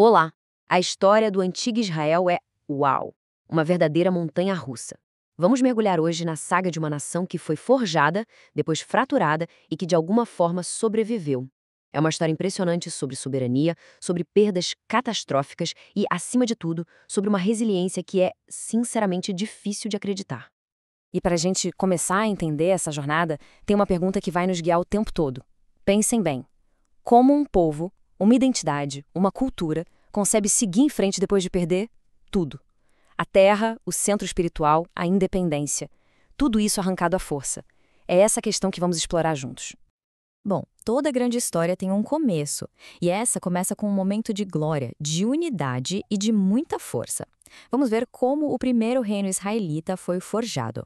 Olá! A história do antigo Israel é, uau, uma verdadeira montanha-russa. Vamos mergulhar hoje na saga de uma nação que foi forjada, depois fraturada e que de alguma forma sobreviveu. É uma história impressionante sobre soberania, sobre perdas catastróficas e, acima de tudo, sobre uma resiliência que é, sinceramente, difícil de acreditar. E para a gente começar a entender essa jornada, tem uma pergunta que vai nos guiar o tempo todo. Pensem bem: como um povo, uma identidade, uma cultura, consegue seguir em frente depois de perder tudo? A terra, o centro espiritual, a independência. Tudo isso arrancado à força. É essa questão que vamos explorar juntos. Bom, toda grande história tem um começo, e essa começa com um momento de glória, de unidade e de muita força. Vamos ver como o primeiro reino israelita foi forjado.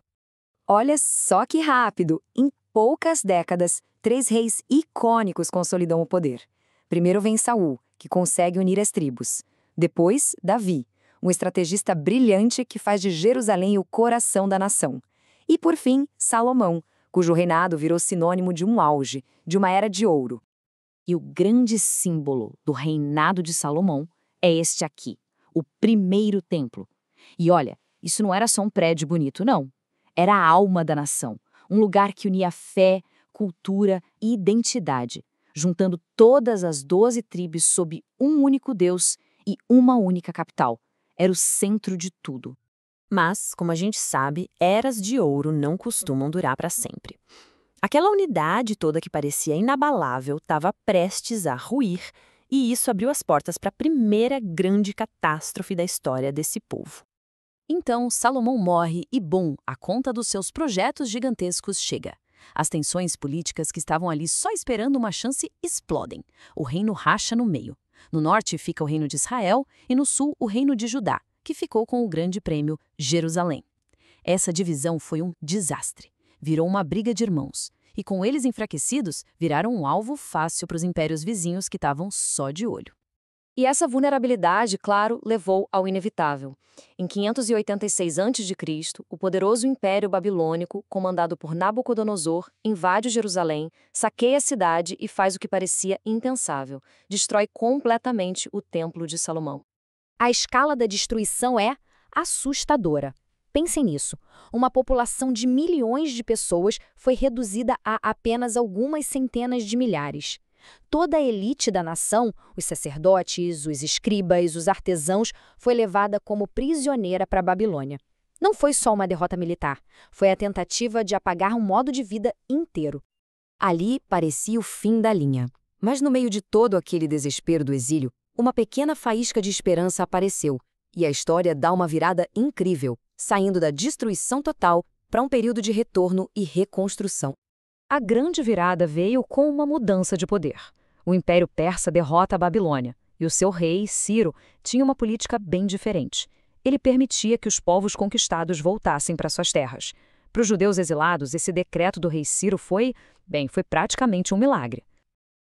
Olha só que rápido! Em poucas décadas, 3 reis icônicos consolidam o poder. Primeiro vem Saul, que consegue unir as tribos. Depois, Davi, um estrategista brilhante que faz de Jerusalém o coração da nação. E por fim, Salomão, cujo reinado virou sinônimo de um auge, de uma era de ouro. E o grande símbolo do reinado de Salomão é este aqui, o primeiro templo. E olha, isso não era só um prédio bonito, não. Era a alma da nação, um lugar que unia fé, cultura e identidade, juntando todas as 12 tribos sob um único Deus e uma única capital. Era o centro de tudo. Mas, como a gente sabe, eras de ouro não costumam durar para sempre. Aquela unidade toda que parecia inabalável estava prestes a ruir, e isso abriu as portas para a primeira grande catástrofe da história desse povo. Então, Salomão morre e, bom, a conta dos seus projetos gigantescos chega. As tensões políticas que estavam ali só esperando uma chance explodem. O reino racha no meio. No norte fica o reino de Israel e no sul o reino de Judá, que ficou com o grande prêmio Jerusalém. Essa divisão foi um desastre. Virou uma briga de irmãos. E com eles enfraquecidos, viraram um alvo fácil para os impérios vizinhos que estavam só de olho. E essa vulnerabilidade, claro, levou ao inevitável. Em 586 a.C., o poderoso Império Babilônico, comandado por Nabucodonosor, invade Jerusalém, saqueia a cidade e faz o que parecia impensável: destrói completamente o Templo de Salomão. A escala da destruição é assustadora. Pensem nisso. Uma população de milhões de pessoas foi reduzida a apenas algumas centenas de milhares. Toda a elite da nação, os sacerdotes, os escribas, os artesãos, foi levada como prisioneira para a Babilônia. Não foi só uma derrota militar, foi a tentativa de apagar um modo de vida inteiro. Ali parecia o fim da linha. Mas no meio de todo aquele desespero do exílio, uma pequena faísca de esperança apareceu, e a história dá uma virada incrível, saindo da destruição total para um período de retorno e reconstrução. A grande virada veio com uma mudança de poder. O Império Persa derrota a Babilônia, e o seu rei, Ciro, tinha uma política bem diferente. Ele permitia que os povos conquistados voltassem para suas terras. Para os judeus exilados, esse decreto do rei Ciro foi praticamente um milagre.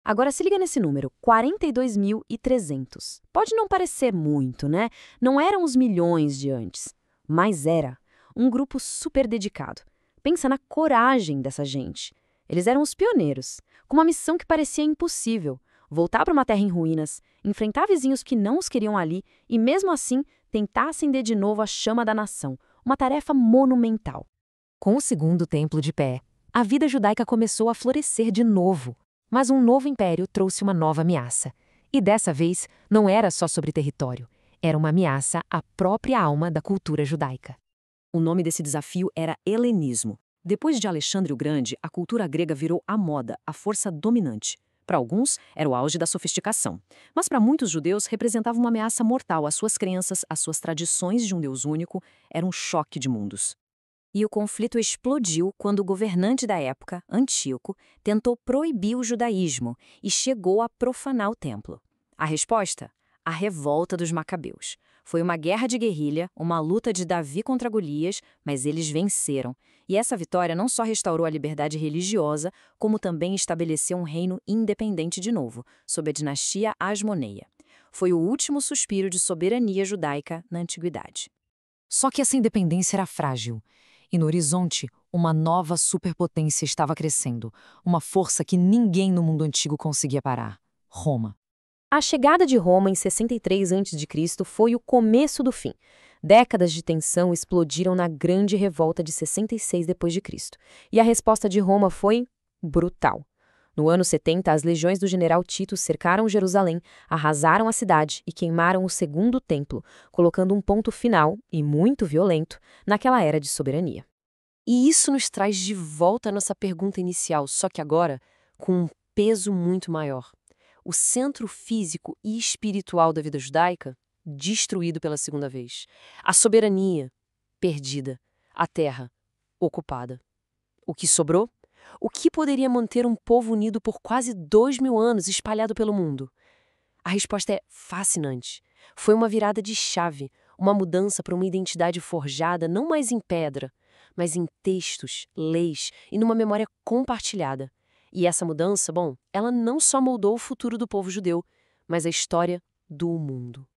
Agora se liga nesse número, 42.300. Pode não parecer muito, né? Não eram os milhões de antes, mas era um grupo super dedicado. Pensa na coragem dessa gente. Eles eram os pioneiros, com uma missão que parecia impossível: voltar para uma terra em ruínas, enfrentar vizinhos que não os queriam ali e, mesmo assim, tentar acender de novo a chama da nação, uma tarefa monumental. Com o segundo templo de pé, a vida judaica começou a florescer de novo. Mas um novo império trouxe uma nova ameaça. E dessa vez, não era só sobre território, era uma ameaça à própria alma da cultura judaica. O nome desse desafio era helenismo. Depois de Alexandre o Grande, a cultura grega virou a moda, a força dominante. Para alguns, era o auge da sofisticação. Mas para muitos judeus, representava uma ameaça mortal às suas crenças, às suas tradições de um Deus único. Era um choque de mundos. E o conflito explodiu quando o governante da época, Antíoco, tentou proibir o judaísmo e chegou a profanar o templo. A resposta? A revolta dos Macabeus. Foi uma guerra de guerrilha, uma luta de Davi contra Golias, mas eles venceram. E essa vitória não só restaurou a liberdade religiosa, como também estabeleceu um reino independente de novo, sob a dinastia Asmoneia. Foi o último suspiro de soberania judaica na antiguidade. Só que essa independência era frágil. E no horizonte, uma nova superpotência estava crescendo, uma força que ninguém no mundo antigo conseguia parar: Roma. A chegada de Roma em 63 a.C. foi o começo do fim. Décadas de tensão explodiram na Grande Revolta de 66 d.C. E a resposta de Roma foi brutal. No ano 70, as legiões do general Tito cercaram Jerusalém, arrasaram a cidade e queimaram o segundo templo, colocando um ponto final, e muito violento, naquela era de soberania. E isso nos traz de volta à nossa pergunta inicial, só que agora com um peso muito maior. O centro físico e espiritual da vida judaica destruído pela segunda vez. A soberania perdida. A terra ocupada. O que sobrou? O que poderia manter um povo unido por quase 2000 anos espalhado pelo mundo? A resposta é fascinante. Foi uma virada de chave, uma mudança para uma identidade forjada não mais em pedra, mas em textos, leis e numa memória compartilhada. E essa mudança, ela não só moldou o futuro do povo judeu, mas a história do mundo.